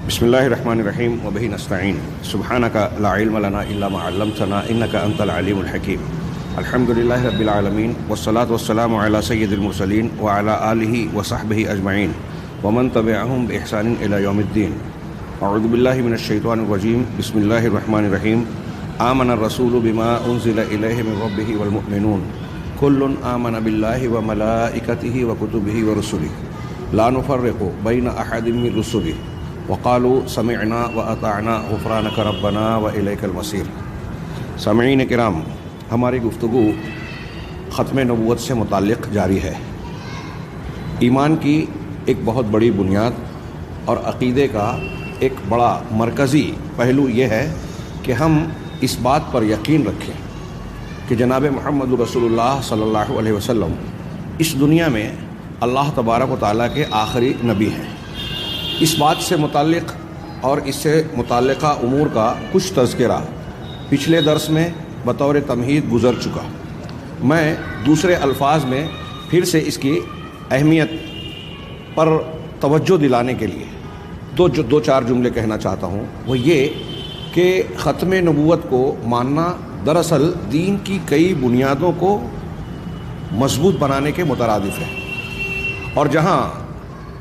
بسم اللہ الرحمن الرحیم وبہ نستعین سبحانک لا علم لنا الا ما علمتنا انک انت العلیم الحکیم الحمد للہ رب العالمین والصلاة والسلام علی سید المرسلین وعلی آلہ وصحبہ اجمعین ومن تبعہم بإحسان الی یوم الدین اعوذ باللہ من الشیطان الرجیم بسم اللہ الرحمن الرحیم آمن الرسول بما انزل الیہ من ربہ والمؤمنون کل آمن باللہ وملائکتہ وکتبہ ورسلہ لا نفرق بین احد من رسلہ وقالوا سمعنا واطعنا غفرانک ربنا والیک المصیر۔ سامعین کرام، ہماری گفتگو ختم نبوت سے متعلق جاری ہے۔ ایمان کی ایک بہت بڑی بنیاد اور عقیدے کا ایک بڑا مرکزی پہلو یہ ہے کہ ہم اس بات پر یقین رکھیں کہ جناب محمد رسول اللہ صلی اللہ علیہ وسلم اس دنیا میں اللہ تبارک و تعالیٰ کے آخری نبی ہیں۔ اس بات سے متعلق اور اس سے متعلقہ امور کا کچھ تذکرہ پچھلے درس میں بطور تمہید گزر چکا۔ میں دوسرے الفاظ میں پھر سے اس کی اہمیت پر توجہ دلانے کے لیے دو چار جملے کہنا چاہتا ہوں۔ وہ یہ کہ ختم نبوت کو ماننا دراصل دین کی کئی بنیادوں کو مضبوط بنانے کے مترادف ہے، اور جہاں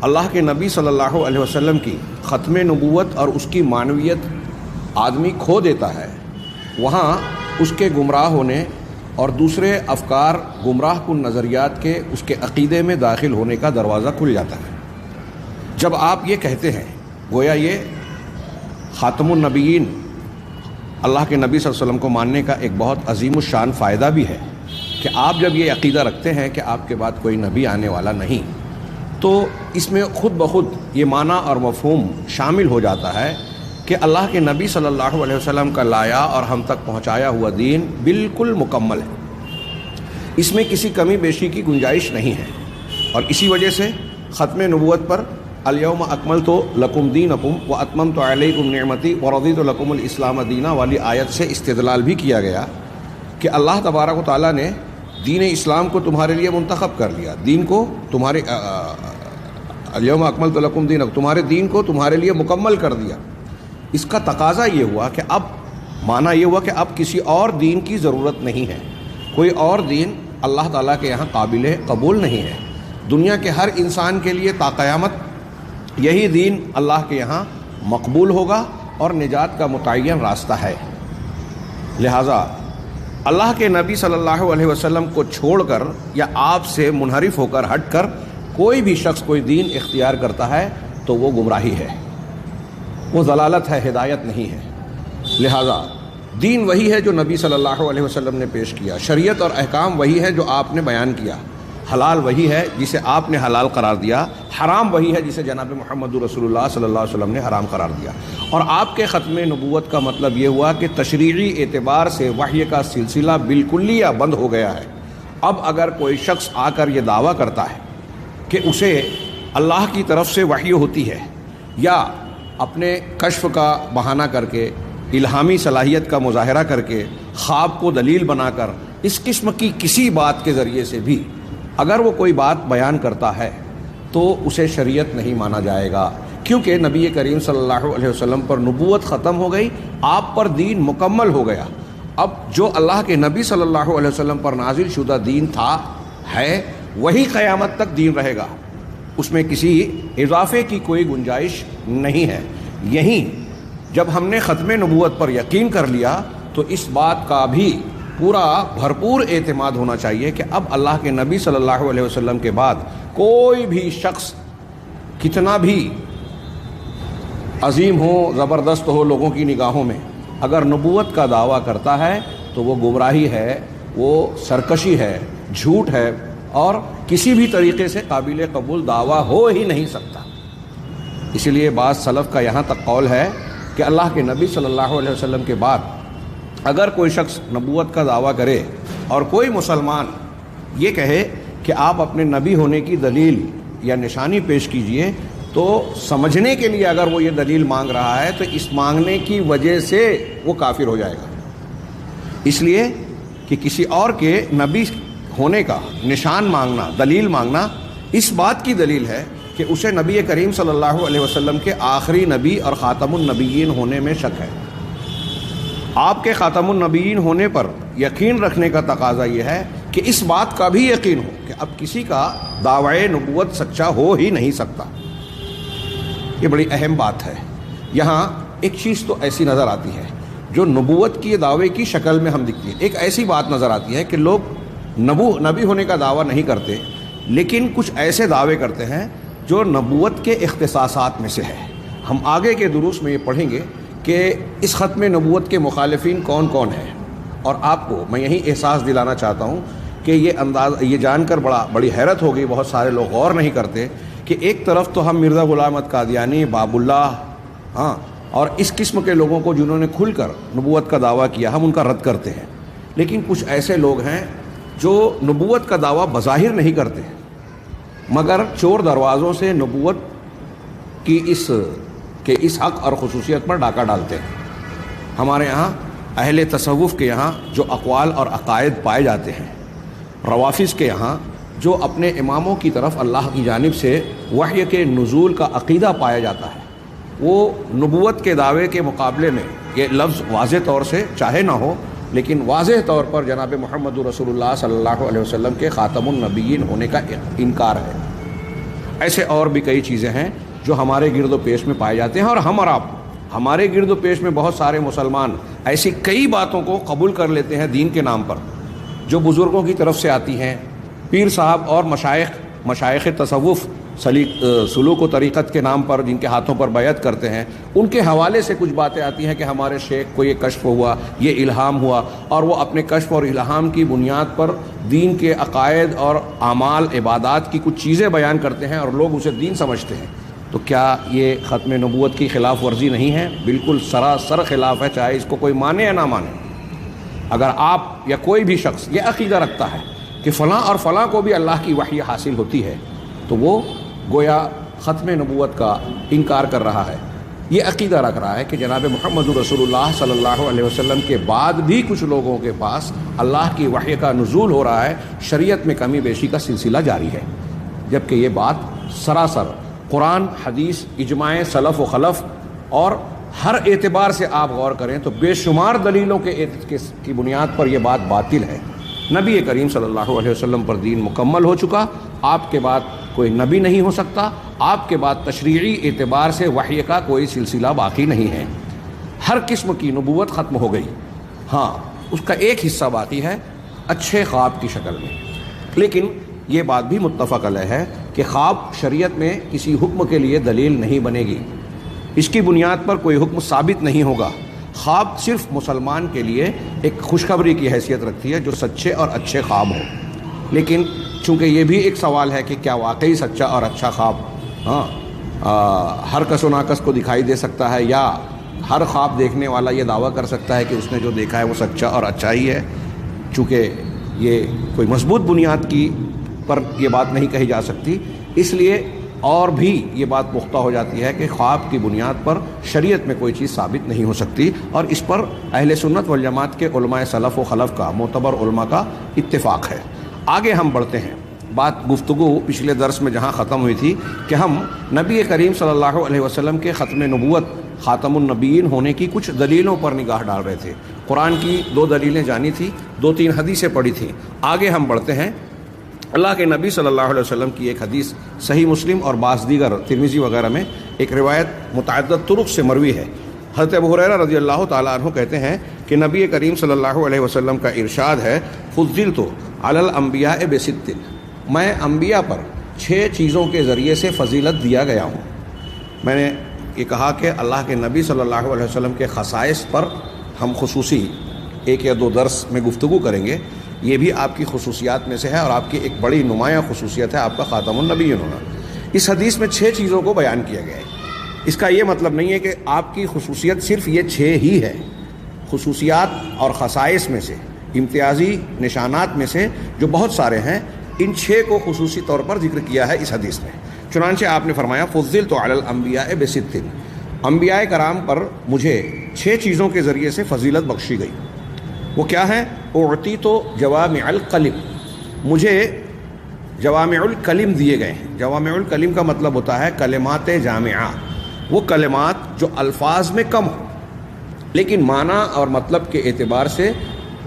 اللہ کے نبی صلی اللہ علیہ وسلم کی ختم نبوت اور اس کی معنویت آدمی کھو دیتا ہے، وہاں اس کے گمراہ ہونے اور دوسرے افکار گمراہ کن نظریات کے اس کے عقیدے میں داخل ہونے کا دروازہ کھل جاتا ہے۔ جب آپ یہ کہتے ہیں، گویا یہ خاتم النبیین اللہ کے نبی صلی اللہ علیہ وسلم کو ماننے کا ایک بہت عظیم الشان فائدہ بھی ہے کہ آپ جب یہ عقیدہ رکھتے ہیں کہ آپ کے بعد کوئی نبی آنے والا نہیں، تو اس میں خود بخود یہ معنی اور مفہوم شامل ہو جاتا ہے کہ اللہ کے نبی صلی اللہ علیہ وسلم کا لایا اور ہم تک پہنچایا ہوا دین بالکل مکمل ہے، اس میں کسی کمی بیشی کی گنجائش نہیں ہے۔ اور اسی وجہ سے ختم نبوت پر الیوم اکملت لکم دینکم واتممت علیکم نعمتی ورضیت لکم الاسلام دینا والی آیت سے استدلال بھی کیا گیا کہ اللہ تبارک و تعالیٰ نے دین اسلام کو تمہارے لیے منتخب کر لیا، دین کو تمہارے الیوم اکملت لکم دینکم، تمہارے دین کو تمہارے لیے مکمل کر دیا۔ اس کا تقاضا یہ ہوا کہ اب معنی یہ ہوا کہ اب کسی اور دین کی ضرورت نہیں ہے، کوئی اور دین اللہ تعالیٰ کے یہاں قابل قبول نہیں ہے۔ دنیا کے ہر انسان کے لیے تا قیامت یہی دین اللہ کے یہاں مقبول ہوگا اور نجات کا متعین راستہ ہے۔ لہٰذا اللہ کے نبی صلی اللہ علیہ وسلم کو چھوڑ کر یا آپ سے منحرف ہو کر ہٹ کر کوئی بھی شخص کوئی دین اختیار کرتا ہے تو وہ گمراہی ہے، وہ ضلالت ہے، ہدایت نہیں ہے۔ لہٰذا دین وہی ہے جو نبی صلی اللہ علیہ وسلم نے پیش کیا، شریعت اور احکام وہی ہے جو آپ نے بیان کیا، حلال وہی ہے جسے آپ نے حلال قرار دیا، حرام وہی ہے جسے جناب محمد رسول اللہ صلی اللہ علیہ وسلم نے حرام قرار دیا۔ اور آپ کے ختم نبوت کا مطلب یہ ہوا کہ تشریعی اعتبار سے وحی کا سلسلہ بالکلیہ بند ہو گیا ہے۔ اب اگر کوئی شخص آ کر یہ دعویٰ کرتا ہے کہ اسے اللہ کی طرف سے وحی ہوتی ہے، یا اپنے کشف کا بہانہ کر کے، الہامی صلاحیت کا مظاہرہ کر کے، خواب کو دلیل بنا کر، اس قسم کی کسی بات کے ذریعے سے بھی اگر وہ کوئی بات بیان کرتا ہے تو اسے شریعت نہیں مانا جائے گا، کیونکہ نبی کریم صلی اللہ علیہ وسلم پر نبوت ختم ہو گئی، آپ پر دین مکمل ہو گیا۔ اب جو اللہ کے نبی صلی اللہ علیہ وسلم پر نازل شدہ دین تھا، ہے، وہی قیامت تک دین رہے گا، اس میں کسی اضافے کی کوئی گنجائش نہیں ہے۔ یہیں جب ہم نے ختم نبوت پر یقین کر لیا تو اس بات کا بھی پورا بھرپور اعتماد ہونا چاہیے کہ اب اللہ کے نبی صلی اللہ علیہ وسلم کے بعد کوئی بھی شخص کتنا بھی عظیم ہو، زبردست ہو لوگوں کی نگاہوں میں، اگر نبوت کا دعویٰ کرتا ہے تو وہ گمراہی ہے، وہ سرکشی ہے، جھوٹ ہے، اور کسی بھی طریقے سے قابل قبول دعویٰ ہو ہی نہیں سکتا۔ اسی لیے بعض سلف کا یہاں تک قول ہے کہ اللہ کے نبی صلی اللہ علیہ وسلم کے بعد اگر کوئی شخص نبوت کا دعویٰ کرے اور کوئی مسلمان یہ کہے کہ آپ اپنے نبی ہونے کی دلیل یا نشانی پیش کیجئے، تو سمجھنے کے لیے اگر وہ یہ دلیل مانگ رہا ہے تو اس مانگنے کی وجہ سے وہ کافر ہو جائے گا، اس لیے کہ کسی اور کے نبی ہونے کا نشان مانگنا، دلیل مانگنا، اس بات کی دلیل ہے کہ اسے نبی کریم صلی اللہ علیہ وسلم کے آخری نبی اور خاتم النبیین ہونے میں شک ہے۔ آپ کے خاتم النبیین ہونے پر یقین رکھنے کا تقاضا یہ ہے کہ اس بات کا بھی یقین ہو کہ اب کسی کا دعوی نبوت سچا ہو ہی نہیں سکتا۔ یہ بڑی اہم بات ہے۔ یہاں ایک چیز تو ایسی نظر آتی ہے جو نبوت کی دعوے کی شکل میں ہم دکھتی ہے، ایک ایسی بات نظر آتی ہے کہ لوگ نبی ہونے کا دعویٰ نہیں کرتے، لیکن کچھ ایسے دعوے کرتے ہیں جو نبوت کے اختصاصات میں سے ہے۔ ہم آگے کے دروس میں یہ پڑھیں گے کہ اس ختم نبوت کے مخالفین کون کون ہیں، اور آپ کو میں یہی احساس دلانا چاہتا ہوں کہ یہ جان کر بڑی حیرت ہوگی، بہت سارے لوگ غور نہیں کرتے کہ ایک طرف تو ہم مرزا غلام احمد قادیانی، باب اللہ اور اس قسم کے لوگوں کو جنہوں نے کھل کر نبوت کا دعویٰ کیا ہم ان کا رد کرتے ہیں، لیکن کچھ ایسے لوگ ہیں جو نبوت کا دعویٰ بظاہر نہیں کرتے مگر چور دروازوں سے نبوت کی اس حق اور خصوصیت پر ڈاکہ ڈالتے ہیں۔ ہمارے یہاں اہل تصوف کے یہاں جو اقوال اور عقائد پائے جاتے ہیں، روافظ کے یہاں جو اپنے اماموں کی طرف اللہ کی جانب سے وحی کے نزول کا عقیدہ پایا جاتا ہے، وہ نبوت کے دعوے کے مقابلے میں یہ لفظ واضح طور سے چاہے نہ ہو لیکن واضح طور پر جناب محمد رسول اللہ صلی اللہ علیہ وسلم کے خاتم النبیین ہونے کا انکار ہے۔ ایسے اور بھی کئی چیزیں ہیں جو ہمارے گرد و پیش میں پائے جاتے ہیں، اور ہم اور آپ ہمارے گرد و پیش میں بہت سارے مسلمان ایسی کئی باتوں کو قبول کر لیتے ہیں دین کے نام پر جو بزرگوں کی طرف سے آتی ہیں، پیر صاحب اور مشائخ تصوف سلوک و طریقت کے نام پر جن کے ہاتھوں پر بیعت کرتے ہیں، ان کے حوالے سے کچھ باتیں آتی ہیں کہ ہمارے شیخ کو یہ کشف ہوا، یہ الہام ہوا، اور وہ اپنے کشف اور الہام کی بنیاد پر دین کے عقائد اور اعمال عبادات کی کچھ چیزیں بیان کرتے ہیں اور لوگ اسے دین سمجھتے ہیں۔ تو کیا یہ ختم نبوت کی خلاف ورزی نہیں ہے؟ بالکل سراسر خلاف ہے، چاہے اس کو کوئی مانے یا نہ مانے۔ اگر آپ یا کوئی بھی شخص یہ عقیدہ رکھتا ہے کہ فلاں اور فلاں کو بھی اللہ کی وحی حاصل ہوتی ہے تو وہ گویا ختم نبوت کا انکار کر رہا ہے، یہ عقیدہ رکھ رہا ہے کہ جناب محمد رسول اللہ صلی اللہ علیہ وسلم کے بعد بھی کچھ لوگوں کے پاس اللہ کی وحی کا نزول ہو رہا ہے، شریعت میں کمی بیشی کا سلسلہ جاری ہے، جبکہ یہ بات سراسر قرآن، حدیث، اجماع سلف و خلف اور ہر اعتبار سے آپ غور کریں تو بے شمار دلیلوں کی بنیاد پر یہ بات باطل ہے۔ نبی کریم صلی اللہ علیہ وسلم پر دین مکمل ہو چکا، آپ کے بعد کوئی نبی نہیں ہو سکتا، آپ کے بعد تشریعی اعتبار سے وحی کا کوئی سلسلہ باقی نہیں ہے، ہر قسم کی نبوت ختم ہو گئی۔ ہاں، اس کا ایک حصہ باقی ہے اچھے خواب کی شکل میں، لیکن یہ بات بھی متفق علیہ ہے کہ خواب شریعت میں کسی حکم کے لیے دلیل نہیں بنے گی، اس کی بنیاد پر کوئی حکم ثابت نہیں ہوگا۔ خواب صرف مسلمان کے لیے ایک خوشخبری کی حیثیت رکھتی ہے جو سچے اور اچھے خواب ہوں، لیکن چونکہ یہ بھی ایک سوال ہے کہ کیا واقعی سچا اور اچھا خواب ہر کس و ناکس کو دکھائی دے سکتا ہے، یا ہر خواب دیکھنے والا یہ دعویٰ کر سکتا ہے کہ اس نے جو دیکھا ہے وہ سچا اور اچھا ہی ہے؟ چونکہ یہ کوئی مضبوط بنیاد کی پر یہ بات نہیں کہی جا سکتی، اس لیے اور بھی یہ بات پختہ ہو جاتی ہے کہ خواب کی بنیاد پر شریعت میں کوئی چیز ثابت نہیں ہو سکتی، اور اس پر اہل سنت والجماعت کے علماء سلف و خلف کا، معتبر علماء کا اتفاق ہے۔ آگے ہم بڑھتے ہیں، گفتگو پچھلے درس میں جہاں ختم ہوئی تھی کہ ہم نبی کریم صلی اللہ علیہ وسلم کے ختم نبوت، خاتم النبیین ہونے کی کچھ دلیلوں پر نگاہ ڈال رہے تھے۔ قرآن کی 2 دلیلیں جانی تھی، 2-3 حدیثیں پڑھی تھیں۔ آگے ہم بڑھتے ہیں، اللہ کے نبی صلی اللہ علیہ وسلم کی ایک حدیث صحیح مسلم اور بعض دیگر ترمذی وغیرہ میں ایک روایت متعدد طرق سے مروی ہے۔ حضرت ابو ہریرہ رضی اللہ تعالیٰ عنہ کہتے ہیں کہ نبی کریم صلی اللہ علیہ وسلم کا ارشاد ہے، فضلت علی الانبیاء بست، میں انبیاء پر 6 چیزوں کے ذریعے سے فضیلت دیا گیا ہوں۔ میں نے یہ کہا کہ اللہ کے نبی صلی اللہ علیہ وسلم کے خصائص پر ہم خصوصی 1 یا 2 درس میں گفتگو کریں گے، یہ بھی آپ کی خصوصیات میں سے ہے اور آپ کی ایک بڑی نمایاں خصوصیت ہے آپ کا خاتم النبیین ہونا۔ اس حدیث میں 6 چیزوں کو بیان کیا گیا ہے۔ اس کا یہ مطلب نہیں ہے کہ آپ کی خصوصیت صرف یہ 6 ہی ہے، خصوصیات اور خصائص میں سے، امتیازی نشانات میں سے جو بہت سارے ہیں، ان 6 کو خصوصی طور پر ذکر کیا ہے اس حدیث میں۔ چنانچہ آپ نے فرمایا، فضلت علی الانبیاء بست، انبیاء کرام پر مجھے 6 چیزوں کے ذریعے سے فضیلت بخشی گئی۔ وہ کیا ہیں؟ اعطیت جوامع الکلم، مجھے جوامع الکلم دیے گئے ہیں۔ جوامع الکلم کا مطلب ہوتا ہے کلمات جامعہ، وہ کلمات جو الفاظ میں کم ہو لیکن معنی اور مطلب کے اعتبار سے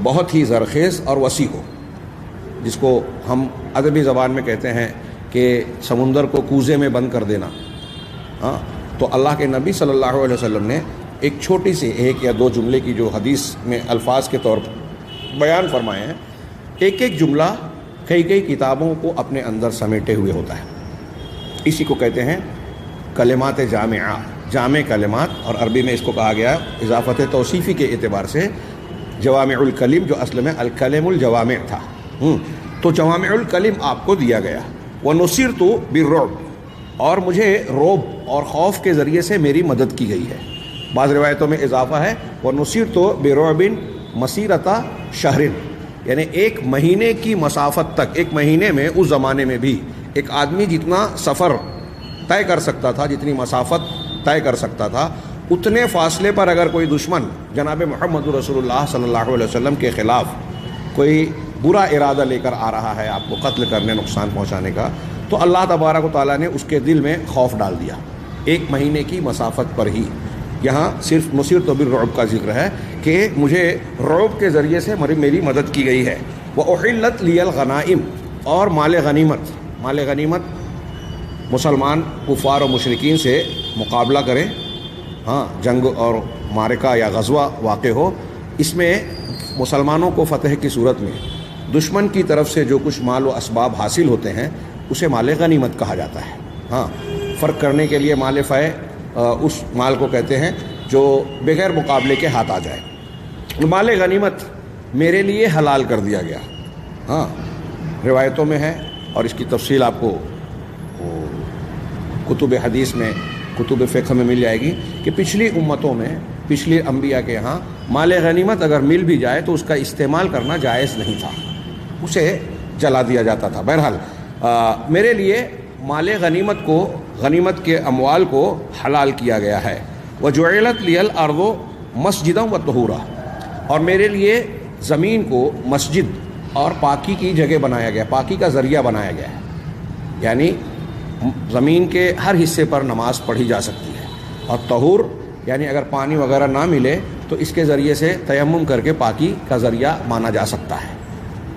بہت ہی زرخیز اور وسیع ہو، جس کو ہم ادبی زبان میں کہتے ہیں کہ سمندر کو کوزے میں بند کر دینا۔ ہاں، تو اللہ کے نبی صلی اللہ علیہ وسلم نے ایک چھوٹی سی ایک یا دو جملے کی جو حدیث میں الفاظ کے طور پر بیان فرمائے ہیں، ایک ایک جملہ کئی کئی کتابوں کو اپنے اندر سمیٹے ہوئے ہوتا ہے، اسی کو کہتے ہیں کلمات جامعہ، جامع کلمات، اور عربی میں اس کو کہا گیا اضافت توصیفی کے اعتبار سے جوامع الکلم، جو اصل میں الکلم الجوامع تھا۔ تو جوامع الکلم آپ کو دیا گیا۔ وَنُصِرْتُ بِالرُّعْبِ، اور مجھے رعب اور خوف کے ذریعے سے میری مدد کی گئی ہے۔ بعض روایتوں میں اضافہ ہے وَنُصِرْتُ بِرُعْبٍ مَسِيرَةَ شَهْرٍ، یعنی ایک مہینے کی مسافت تک، ایک مہینے میں اس زمانے میں بھی ایک آدمی جتنا سفر طے کر سکتا تھا، جتنی مسافت طے کر سکتا تھا، اتنے فاصلے پر اگر کوئی دشمن جناب محمد رسول اللہ صلی اللہ علیہ وسلم کے خلاف کوئی برا ارادہ لے کر آ رہا ہے، آپ کو قتل کرنے، نقصان پہنچانے کا، تو اللہ تبارک و تعالیٰ نے اس کے دل میں خوف ڈال دیا ایک مہینے کی مسافت پر ہی۔ یہاں صرف نصرت بالرعب کا ذکر ہے کہ مجھے رعب کے ذریعے سے میری مدد کی گئی ہے۔ وَأُحِلَّتْ لِيَ الْغَنَائِمُ، اور مال غنیمت، مال غنیمت مسلمان کفار و مشرکین سے مقابلہ کریں، ہاں، جنگ اور معرکہ یا غزوہ واقع ہو، اس میں مسلمانوں کو فتح کی صورت میں دشمن کی طرف سے جو کچھ مال و اسباب حاصل ہوتے ہیں اسے مال غنیمت کہا جاتا ہے۔ ہاں، فرق کرنے کے لیے مال فے اس مال کو کہتے ہیں جو بغیر مقابلے کے ہاتھ آ جائے۔ مال غنیمت میرے لیے حلال کر دیا گیا۔ ہاں، روایتوں میں ہے، اور اس کی تفصیل آپ کو کتب حدیث میں، کتب فقہ میں مل جائے گی کہ پچھلی امتوں میں، پچھلی انبیاء کے ہاں مال غنیمت اگر مل بھی جائے تو اس کا استعمال کرنا جائز نہیں تھا، اسے جلا دیا جاتا تھا۔ بہرحال میرے لیے مال غنیمت کو، غنیمت کے اموال کو حلال کیا گیا ہے۔ وَجُعِلَتْ لِيَ الْأَرْضُ مَسْجِدًا وَطَهُورًا، اور میرے لیے زمین کو مسجد اور پاکی کی جگہ بنایا گیا، پاکی کا ذریعہ بنایا گیا ہے، یعنی زمین کے ہر حصے پر نماز پڑھی جا سکتی ہے۔ اور طہور یعنی اگر پانی وغیرہ نہ ملے تو اس کے ذریعے سے تیمم کر کے پاکی کا ذریعہ مانا جا سکتا ہے۔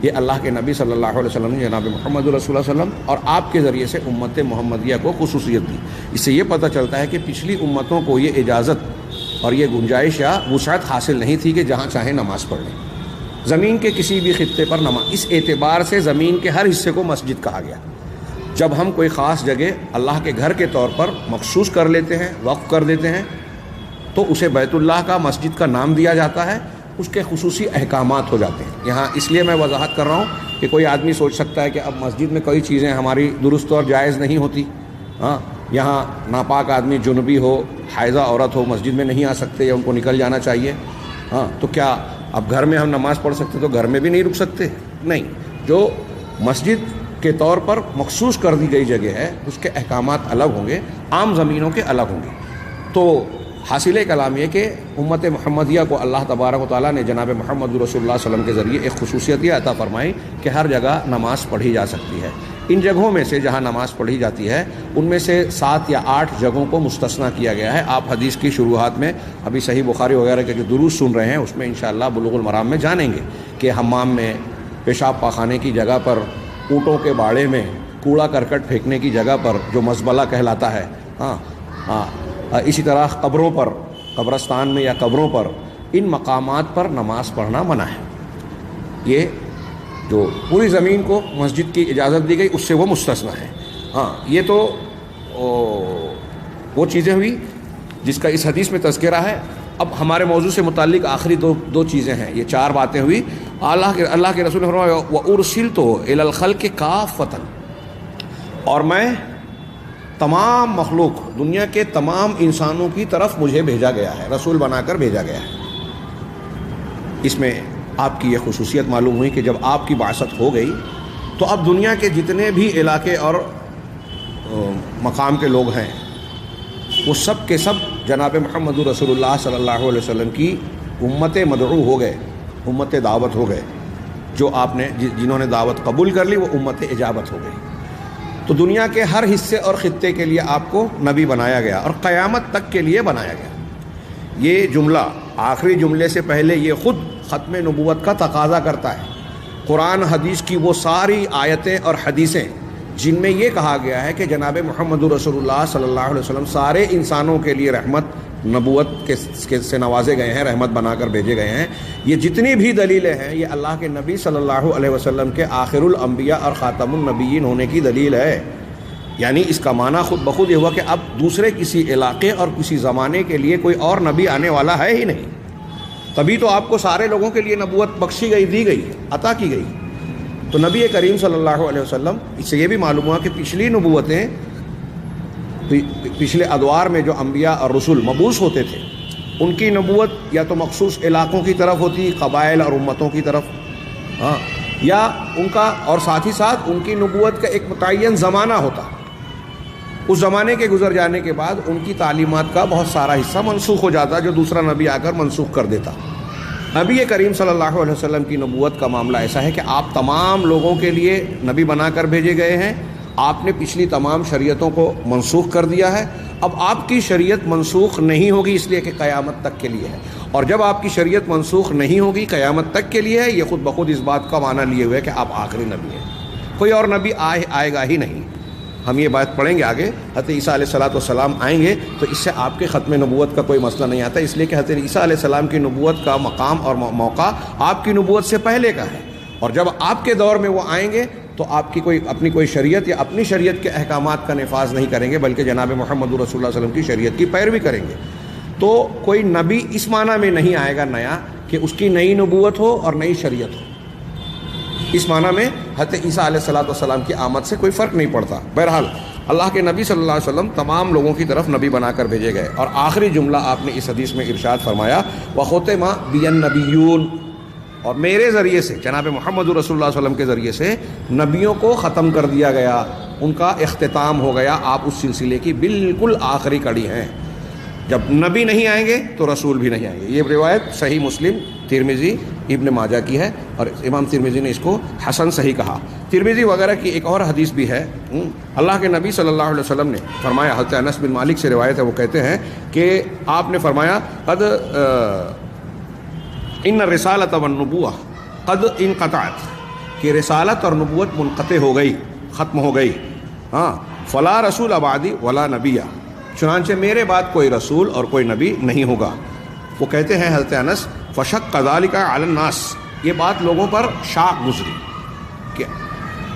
یہ اللہ کے نبی صلی اللہ علیہ وسلم نے جناب محمد رسول اللہ علیہ وسلم اور آپ کے ذریعے سے امت محمدیہ کو خصوصیت دی۔ اس سے یہ پتہ چلتا ہے کہ پچھلی امتوں کو یہ اجازت اور یہ گنجائش یا وسعت حاصل نہیں تھی کہ جہاں چاہیں نماز پڑھ لیں، زمین کے کسی بھی خطے پر نماز، اس اعتبار سے زمین کے ہر حصے کو مسجد کہا گیا۔ جب ہم کوئی خاص جگہ اللہ کے گھر کے طور پر مخصوص کر لیتے ہیں، وقف کر دیتے ہیں، تو اسے بیت اللہ کا، مسجد کا نام دیا جاتا ہے، اس کے خصوصی احکامات ہو جاتے ہیں۔ یہاں اس لیے میں وضاحت کر رہا ہوں کہ کوئی آدمی سوچ سکتا ہے کہ اب مسجد میں کئی چیزیں ہماری درست اور جائز نہیں ہوتی، ہاں، یہاں ناپاک آدمی جنبی ہو، حائضہ عورت ہو، مسجد میں نہیں آ سکتے یا ان کو نکل جانا چاہیے، ہاں، تو کیا اب گھر میں ہم نماز پڑھ سکتے تو گھر میں بھی نہیں رک سکتے؟ نہیں، جو مسجد کے طور پر مخصوص کر دی گئی جگہ ہے اس کے احکامات الگ ہوں گے، عام زمینوں کے الگ ہوں گے۔ تو حاصل کلام یہ کہ امت محمدیہ کو اللہ تبارک و تعالیٰ نے جناب محمد رسول اللہ صلی اللہ علیہ وسلم کے ذریعے ایک خصوصیت یہ عطا فرمائی کہ ہر جگہ نماز پڑھی جا سکتی ہے۔ ان جگہوں میں سے جہاں نماز پڑھی جاتی ہے ان میں سے 7 یا 8 جگہوں کو مستثنیٰ کیا گیا ہے۔ آپ حدیث کی شروعات میں ابھی صحیح بخاری وغیرہ کے جو دروس سن رہے ہیں اس میں انشاءاللہ بلوغ المرام میں جانیں گے کہ حمام میں، پیشاب پاخانے کی جگہ پر، اونٹوں کے باڑے میں، کوڑا کرکٹ پھینکنے کی جگہ پر جو مزبلہ کہلاتا ہے، اسی طرح قبروں پر، قبرستان میں یا قبروں پر، ان مقامات پر نماز پڑھنا منع ہے۔ یہ جو پوری زمین کو مسجد کی اجازت دی گئی اس سے وہ مستثنیٰ ہے۔ ہاں، یہ تو وہ چیزیں ہوئی جس کا اس حدیث میں تذکرہ ہے۔ اب ہمارے موضوع سے متعلق آخری دو چیزیں ہیں، یہ 4 باتیں ہوئی۔ اللہ کے رسول نے فرمایا وَأُرْسِلْتُ إِلَى الْخَلْقِ كَافَّةً، اور میں تمام مخلوق، دنیا کے تمام انسانوں کی طرف مجھے بھیجا گیا ہے، رسول بنا کر بھیجا گیا ہے۔ اس میں آپ کی یہ خصوصیت معلوم ہوئی کہ جب آپ کی بعثت ہو گئی تو اب دنیا کے جتنے بھی علاقے اور مقام کے لوگ ہیں وہ سب کے سب جناب محمد رسول اللہ صلی اللہ علیہ وسلم کی امت مدعو ہو گئے، امت دعوت ہو گئے۔ جو آپ نے جنہوں نے دعوت قبول کر لی وہ امت اجابت ہو گئی۔ تو دنیا کے ہر حصے اور خطے کے لیے آپ کو نبی بنایا گیا اور قیامت تک کے لیے بنایا گیا. یہ جملہ آخری جملے سے پہلے یہ خود ختم نبوت کا تقاضا کرتا ہے. قرآن حدیث کی وہ ساری آیتیں اور حدیثیں جن میں یہ کہا گیا ہے کہ جناب محمد رسول اللہ صلی اللہ علیہ وسلم سارے انسانوں کے لیے رحمت نبوت کے سے نوازے گئے ہیں، رحمت بنا کر بھیجے گئے ہیں، یہ جتنی بھی دلیلیں ہیں یہ اللہ کے نبی صلی اللہ علیہ وسلم کے آخر الانبیاء اور خاتم النبیین ہونے کی دلیل ہے. یعنی اس کا معنی خود بخود یہ ہوا کہ اب دوسرے کسی علاقے اور کسی زمانے کے لیے کوئی اور نبی آنے والا ہے ہی نہیں. تبھی تو آپ کو سارے لوگوں کے لیے نبوت بخشی گئی، دی گئی، عطا کی گئی. تو نبی کریم صلی اللہ علیہ وسلم، اس سے یہ بھی معلوم ہوا کہ پچھلی نبوتیں، پچھلے ادوار میں جو انبیاء اور رسول مبعوث ہوتے تھے ان کی نبوت یا تو مخصوص علاقوں کی طرف ہوتی، قبائل اور امتوں کی طرف، یا ان کا، اور ساتھ ہی ساتھ ان کی نبوت کا ایک متعین زمانہ ہوتا. اس زمانے کے گزر جانے کے بعد ان کی تعلیمات کا بہت سارا حصہ منسوخ ہو جاتا جو دوسرا نبی آ کر منسوخ کر دیتا. نبی کریم صلی اللہ علیہ وسلم کی نبوت کا معاملہ ایسا ہے کہ آپ تمام لوگوں کے لیے نبی بنا کر بھیجے گئے ہیں. آپ نے پچھلی تمام شریعتوں کو منسوخ کر دیا ہے. اب آپ کی شریعت منسوخ نہیں ہوگی اس لیے کہ قیامت تک کے لیے ہے. اور جب آپ کی شریعت منسوخ نہیں ہوگی قیامت تک کے لیے ہے، یہ خود بخود اس بات کا معنی لیے ہوئے کہ آپ آخری نبی ہیں، کوئی اور نبی آئے گا ہی نہیں. ہم یہ بات پڑھیں گے آگے. حضرت عیسیٰ علیہ السلام آئیں گے تو اس سے آپ کے ختم نبوت کا کوئی مسئلہ نہیں آتا، اس لیے کہ حضرت عیسیٰ علیہ السلام کی نبوت کا مقام اور موقع آپ کی نبوت سے پہلے کا ہے. اور جب آپ کے دور میں وہ آئیں گے تو آپ کی اپنی کوئی شریعت یا اپنی شریعت کے احکامات کا نفاذ نہیں کریں گے، بلکہ جناب محمد رسول اللہ صلی اللہ علیہ وسلم کی شریعت کی پیروی کریں گے. تو کوئی نبی اس معنی میں نہیں آئے گا نیا کہ اس کی نئی نبوت ہو اور نئی شریعت ہو. اس معنی میں حضرت عیسیٰ علیہ السلام کی آمد سے کوئی فرق نہیں پڑتا. بہرحال اللہ کے نبی صلی اللہ علیہ وسلم تمام لوگوں کی طرف نبی بنا کر بھیجے گئے. اور آخری جملہ آپ نے اس حدیث میں ارشاد فرمایا وَخُتِمَ بِيَ النَّبِيُّونَ، اور میرے ذریعے سے، جناب محمد رسول اللہ صلی اللہ علیہ وسلم کے ذریعے سے نبیوں کو ختم کر دیا گیا، ان کا اختتام ہو گیا. آپ اس سلسلے کی بالکل آخری کڑی ہیں. جب نبی نہیں آئیں گے تو رسول بھی نہیں آئیں گے. یہ روایت صحیح مسلم، ترمذی، ابن ماجہ کی ہے، اور امام ترمذی نے اس کو حسن صحیح کہا. ترمذی وغیرہ کی ایک اور حدیث بھی ہے. اللہ کے نبی صلی اللہ علیہ وسلم نے فرمایا، حضرت انس بن مالک سے روایت ہے، وہ کہتے ہیں کہ آپ نے فرمایا قد ان الرسالۃ والنبوہ قد انقطعت، کہ رسالت اور نبوت منقطع ہو گئی، ختم ہو گئی. فلا رسول بعدی ولا نبی، چنانچہ میرے بعد کوئی رسول اور کوئی نبی نہیں ہوگا. وہ کہتے ہیں حضرت انس فشق ذلک علی الناس، یہ بات لوگوں پر شاق گزری کہ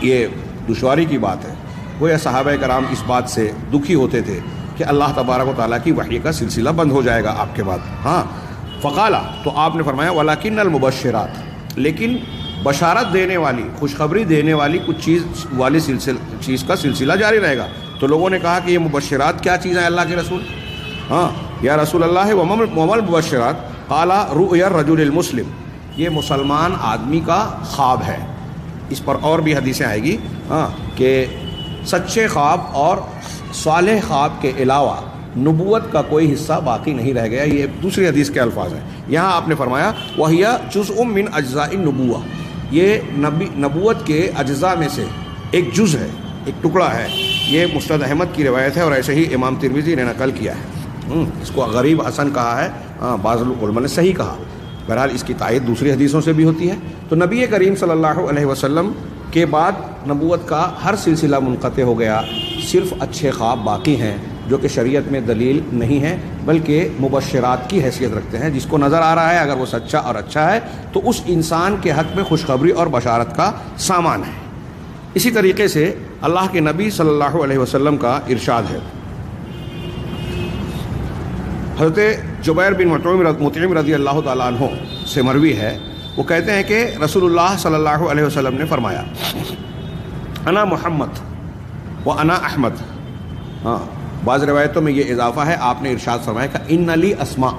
یہ دشواری کی بات ہے. گویا صحابہ کرام اس بات سے دکھی ہوتے تھے کہ اللہ تبارک و تعالیٰ کی وحی کا سلسلہ بند ہو جائے گا آپ کے بعد. فقالا، تو آپ نے فرمایا ولیکن المبشرات، لیکن بشارت دینے والی، خوشخبری دینے والی کچھ چیز کا سلسلہ جاری رہے گا. تو لوگوں نے کہا کہ یہ مبشرات کیا چیز ہیں اللہ کے رسول؟ یا رسول اللہ ومل مبشرات، قال رؤیا الرجل المسلم، یہ مسلمان آدمی کا خواب ہے. اس پر اور بھی حدیثیں آئے گی کہ سچے خواب اور صالح خواب کے علاوہ نبوت کا کوئی حصہ باقی نہیں رہ گیا. یہ دوسری حدیث کے الفاظ ہیں. یہاں آپ نے فرمایا وَهِيَ جُزْءٌ مِّنْ أَجْزَاءِ النُّبُوَّةِ، یہ نبوت کے اجزاء میں سے ایک جز ہے، ایک ٹکڑا ہے. یہ مسند احمد کی روایت ہے اور ایسے ہی امام ترمذی نے نقل کیا ہے. اس کو غریب حسن کہا ہے، بعض علماء نے صحیح کہا. بہرحال اس کی تائید دوسری حدیثوں سے بھی ہوتی ہے. تو نبی کریم صلی اللہ علیہ وسلم کے بعد نبوت کا ہر سلسلہ منقطع ہو گیا. صرف اچھے خواب باقی ہیں جو کہ شریعت میں دلیل نہیں ہے بلکہ مبشرات کی حیثیت رکھتے ہیں. جس کو نظر آ رہا ہے اگر وہ سچا اور اچھا ہے تو اس انسان کے حق میں خوشخبری اور بشارت کا سامان ہے. اسی طریقے سے اللہ کے نبی صلی اللہ علیہ وسلم کا ارشاد ہے. حضرت جبیر بن مطعم رضی اللہ تعالیٰ عنہ سے مروی ہے، وہ کہتے ہیں کہ رسول اللہ صلی اللہ علیہ وسلم نے فرمایا انا محمد و انا احمد. بعض روایتوں میں یہ اضافہ ہے، آپ نے ارشاد فرمایا کہ ان لی اسماء،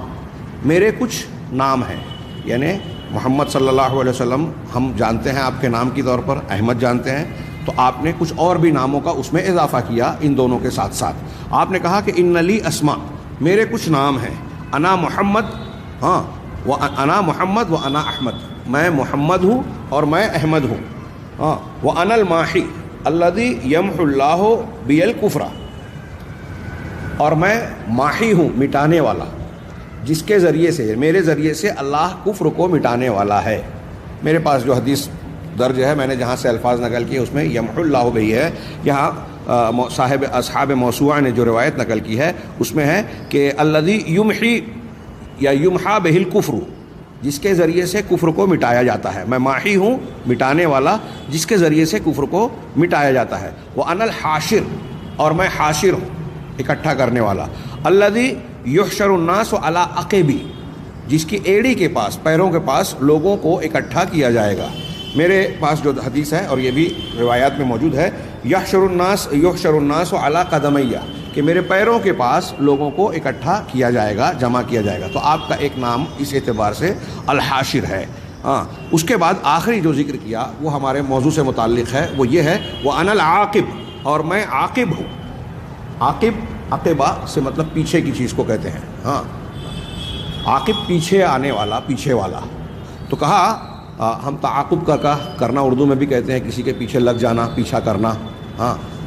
میرے کچھ نام ہیں. یعنی محمد صلی اللہ علیہ وسلم ہم جانتے ہیں آپ کے نام کی طور پر، احمد جانتے ہیں، تو آپ نے کچھ اور بھی ناموں کا اس میں اضافہ کیا ان دونوں کے ساتھ ساتھ. آپ نے کہا کہ ان لی اسماء، میرے کچھ نام ہیں. انا محمد، انا محمد و انا احمد، میں محمد ہوں اور میں احمد ہوں. وہ انا الماحی، الذی یمحو اللہ بی الکفر، اور میں ماحی ہوں، مٹانے والا، جس کے ذریعے سے، میرے ذریعے سے اللہ کفر کو مٹانے والا ہے۔ میرے پاس جو حدیث درج ہے، میں نے جہاں سے الفاظ نقل کیے اس میں یمحو اللہ بھی ہے، یہاں صاحب اصحاب موسوعہ نے جو روایت نقل کی ہے اس میں ہے کہ الذی یمحی یا یمحا بہ الکفر، جس کے ذریعے سے کفر کو مٹایا جاتا ہے۔ میں ماحی ہوں، مٹانے والا، جس کے ذریعے سے کفر کو مٹایا جاتا ہے۔ وَأَنَا الْحَاشِرُ، اور میں حاشر ہوں، اکٹھا کرنے والا۔ الذی یحشر الناس علی عقبی، جس کی ایڑی کے پاس، پیروں کے پاس لوگوں کو اکٹھا کیا جائے گا۔ میرے پاس جو حدیث ہے اور یہ بھی روایات میں موجود ہے، یحشر الناس علی قدمیہ، کہ میرے پیروں کے پاس لوگوں کو اکٹھا کیا جائے گا، جمع کیا جائے گا۔ تو آپ کا ایک نام اس اعتبار سے الحاشر ہے۔ اس کے بعد آخری جو ذکر کیا وہ ہمارے موضوع سے متعلق ہے، وہ یہ ہے وَأَنَا الْعَاقِبُ، اور میں عاقب ہوں۔ عاقب، عقبہ سے مطلب پیچھے کی چیز کو کہتے ہیں۔ عاقب پیچھے آنے والا، پیچھے والا۔ تو کہا ہم تعاقب کا کرنا اردو میں بھی کہتے ہیں، کسی کے پیچھے لگ جانا، پیچھا کرنا۔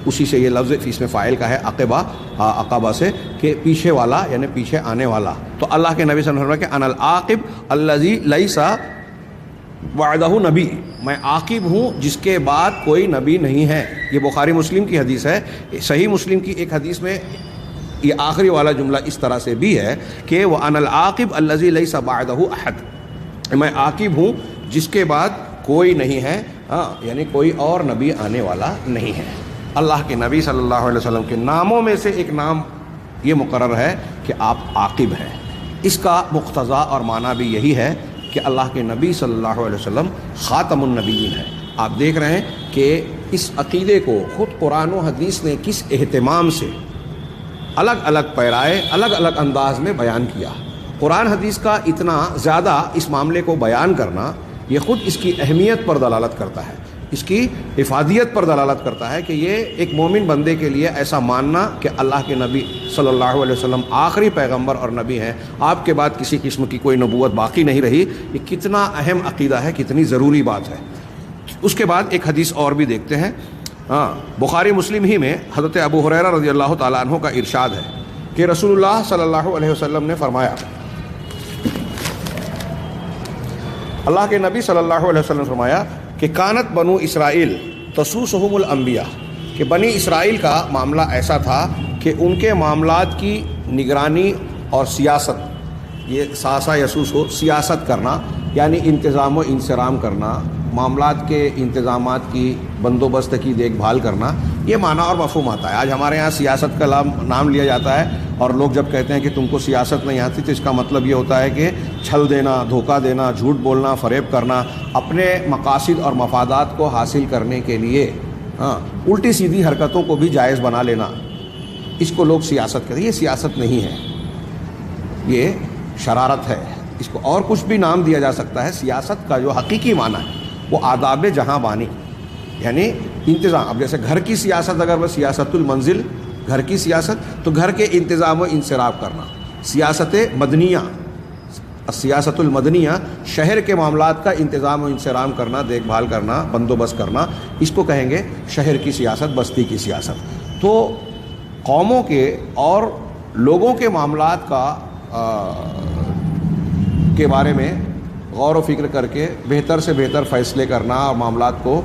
اسی سے یہ لفظ اس میں فاعل کا ہے عقبہ، عقبہ سے، کہ پیچھے والا یعنی پیچھے آنے والا۔ تو اللہ کے نبی صلی اللہ علیہ وسلم کہ انا العاقب الذی لیس بعدہ نبی، میں عاقب ہوں جس کے بعد کوئی نبی نہیں ہے۔ یہ بخاری مسلم کی حدیث ہے۔ صحیح مسلم کی ایک حدیث میں یہ آخری والا جملہ اس طرح سے بھی ہے کہ وَأَنَا الْعَاقِبُ الَّذِي لَيْسَ بَعْدَهُ أَحَدٌ، میں عاقب ہوں جس کے بعد کوئی نہیں ہے، یعنی کوئی اور نبی آنے والا نہیں ہے۔ اللہ کے نبی صلی اللہ علیہ وسلم کے ناموں میں سے ایک نام یہ مقرر ہے کہ آپ عاقب ہیں۔ اس کا مقتضا اور معنی بھی یہی ہے کہ اللہ کے نبی صلی اللہ علیہ وسلم خاتم النبیین ہیں۔ آپ دیکھ رہے ہیں کہ اس عقیدے کو خود قرآن و حدیث نے کس اہتمام سے الگ الگ پیرائے، الگ الگ انداز میں بیان کیا۔ قرآن حدیث کا اتنا زیادہ اس معاملے کو بیان کرنا، یہ خود اس کی اہمیت پر دلالت کرتا ہے، اس کی افادیت پر دلالت کرتا ہے کہ یہ ایک مومن بندے کے لیے ایسا ماننا کہ اللہ کے نبی صلی اللہ علیہ وسلم آخری پیغمبر اور نبی ہیں، آپ کے بعد کسی قسم کی کوئی نبوت باقی نہیں رہی، یہ کتنا اہم عقیدہ ہے، کتنی ضروری بات ہے۔ اس کے بعد ایک حدیث اور بھی دیکھتے ہیں۔ بخاری مسلم ہی میں حضرت ابو ہریرہ رضی اللہ تعالیٰ عنہ کا ارشاد ہے کہ رسول اللہ صلی اللہ علیہ وسلم نے فرمایا، اللہ کے نبی صلی اللہ علیہ وسلم نے فرمایا کہ کانت بنو اسرائیل تسوسہم الانبیاء، کہ بنی اسرائیل کا معاملہ ایسا تھا کہ ان کے معاملات کی نگرانی اور سیاست، یہ ساسا یسوس ہو، سیاست کرنا یعنی انتظام و انصرام کرنا، معاملات کے انتظامات کی بندوبست کی دیکھ بھال کرنا، یہ معنی اور مفہوم آتا ہے۔ آج ہمارے ہاں سیاست کا نام لیا جاتا ہے، اور لوگ جب کہتے ہیں کہ تم کو سیاست نہیں آتی تو اس کا مطلب یہ ہوتا ہے کہ چھل دینا، دھوکہ دینا، جھوٹ بولنا، فریب کرنا، اپنے مقاصد اور مفادات کو حاصل کرنے کے لیے الٹی سیدھی حرکتوں کو بھی جائز بنا لینا، اس کو لوگ سیاست کہتے ہیں۔ یہ سیاست نہیں ہے، یہ شرارت ہے۔ اس کو اور کچھ بھی نام دیا جا سکتا ہے۔ سیاست کا جو حقیقی معنی ہے وہ آداب جہاں بانی، یعنی انتظام۔ اب جیسے گھر کی سیاست، اگر وہ سیاست المنزل، گھر کی سیاست، تو گھر کے انتظام و انصراف کرنا۔ سیاست مدنیہ، سیاست المدنیہ، شہر کے معاملات کا انتظام و انصرام کرنا، دیکھ بھال کرنا، بندوبست کرنا، اس کو کہیں گے شہر کی سیاست، بستی کی سیاست۔ تو قوموں کے اور لوگوں کے معاملات کے بارے میں غور و فکر کر کے بہتر سے بہتر فیصلے کرنا اور معاملات کو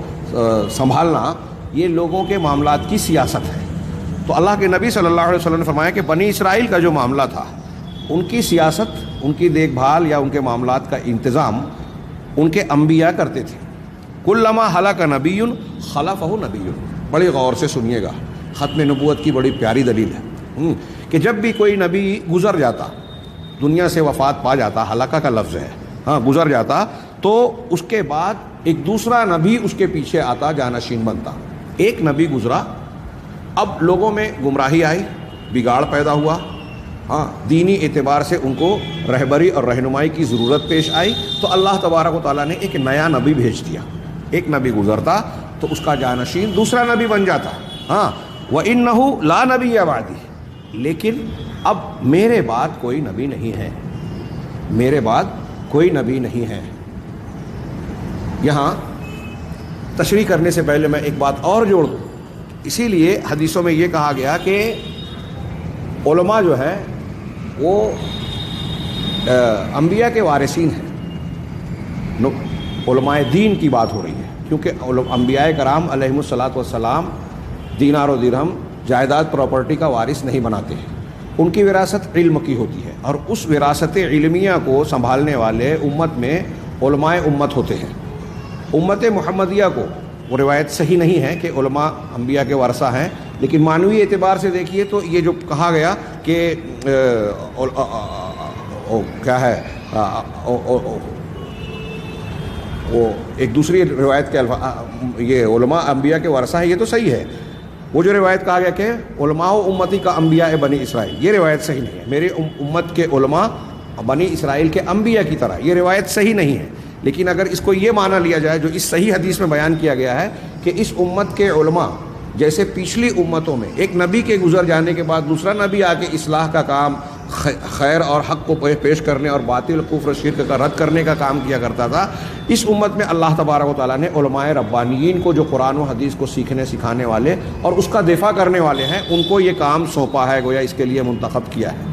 سنبھالنا، یہ لوگوں کے معاملات کی سیاست ہے۔ تو اللہ کے نبی صلی اللہ علیہ وسلم نے فرمایا کہ بنی اسرائیل کا جو معاملہ تھا، ان کی سیاست، ان کی دیکھ بھال یا ان کے معاملات کا انتظام ان کے انبیاء کرتے تھے۔ کلما ہلاک نبی خلفہ نبی، بڑی غور سے سنیے گا، ختم نبوت کی بڑی پیاری دلیل ہے کہ جب بھی کوئی نبی گزر جاتا، دنیا سے وفات پا جاتا، ہلاکہ کا لفظ ہے، گزر جاتا، تو اس کے بعد ایک دوسرا نبی اس کے پیچھے آتا، جانشین بنتا۔ ایک نبی گزرا، اب لوگوں میں گمراہی آئی، بگاڑ پیدا ہوا، دینی اعتبار سے ان کو رہبری اور رہنمائی کی ضرورت پیش آئی، تو اللہ تبارک و تعالیٰ نے ایک نیا نبی بھیج دیا۔ ایک نبی گزرتا تو اس کا جانشین دوسرا نبی بن جاتا۔ وَإِنَّهُ لَا نَبِيَّ بَعْدِي، لیکن اب میرے بعد کوئی نبی نہیں ہے، میرے بعد کوئی نبی نہیں ہے۔ یہاں تشریح کرنے سے پہلے میں ایک بات اور جوڑ دوں اسی لیے حدیثوں میں یہ کہا گیا کہ علماء جو ہے وہ انبیاء کے وارثین ہیں. علماء دین کی بات ہو رہی ہے، کیونکہ انبیاء کرام علیہم الصلاۃ والسلام دینار و درہم جائیداد پراپرٹی کا وارث نہیں بناتے ہیں. ان کی وراثت علم کی ہوتی ہے، اور اس وراثت علمیہ کو سنبھالنے والے امت میں علماء امت ہوتے ہیں. امت محمدیہ کو وہ روایت صحیح نہیں ہے کہ علماء انبیاء کے ورثہ ہیں، لیکن معنوی اعتبار سے دیکھیے تو یہ جو کہا گیا کہ کیا ہے وہ ایک دوسری روایت کے الفاظ یہ علماء انبیاء کے ورثہ ہیں، یہ تو صحیح ہے. وہ جو روایت کہا گیا کہ علماء و امتی کا انبیاء بنی اسرائیل، یہ روایت صحیح نہیں ہے. میرے امت کے علماء بنی اسرائیل کے انبیاء کی طرح، یہ روایت صحیح نہیں ہے. لیکن اگر اس کو یہ معنی لیا جائے جو اس صحیح حدیث میں بیان کیا گیا ہے کہ اس امت کے علماء جیسے پچھلی امتوں میں ایک نبی کے گزر جانے کے بعد دوسرا نبی آ کے اصلاح کا کام، خیر اور حق کو پیش کرنے اور باطل کفر شرک کا رد کرنے کا کام کیا کرتا تھا، اس امت میں اللہ تبارک و تعالیٰ نے علماء ربانیین کو جو قرآن و حدیث کو سیکھنے سکھانے والے اور اس کا دفاع کرنے والے ہیں، ان کو یہ کام سونپا ہے، گویا اس کے لیے منتخب کیا ہے.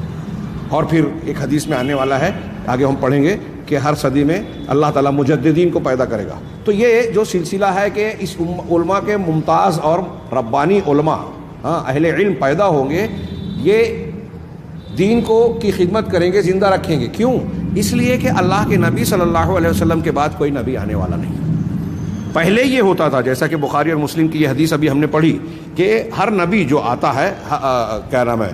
اور پھر ایک حدیث میں آنے والا ہے، آگے ہم پڑھیں گے کہ ہر صدی میں اللہ تعالیٰ مجددین کو پیدا کرے گا. تو یہ جو سلسلہ ہے کہ اس علماء کے ممتاز اور ربانی علماء اہل علم پیدا ہوں گے، یہ دین کو کی خدمت کریں گے، زندہ رکھیں گے. کیوں؟ اس لیے کہ اللہ کے نبی صلی اللہ علیہ وسلم کے بعد کوئی نبی آنے والا نہیں. پہلے یہ ہوتا تھا، جیسا کہ بخاری اور مسلم کی یہ حدیث ابھی ہم نے پڑھی، کہ ہر نبی جو آتا ہے کیا نام ہے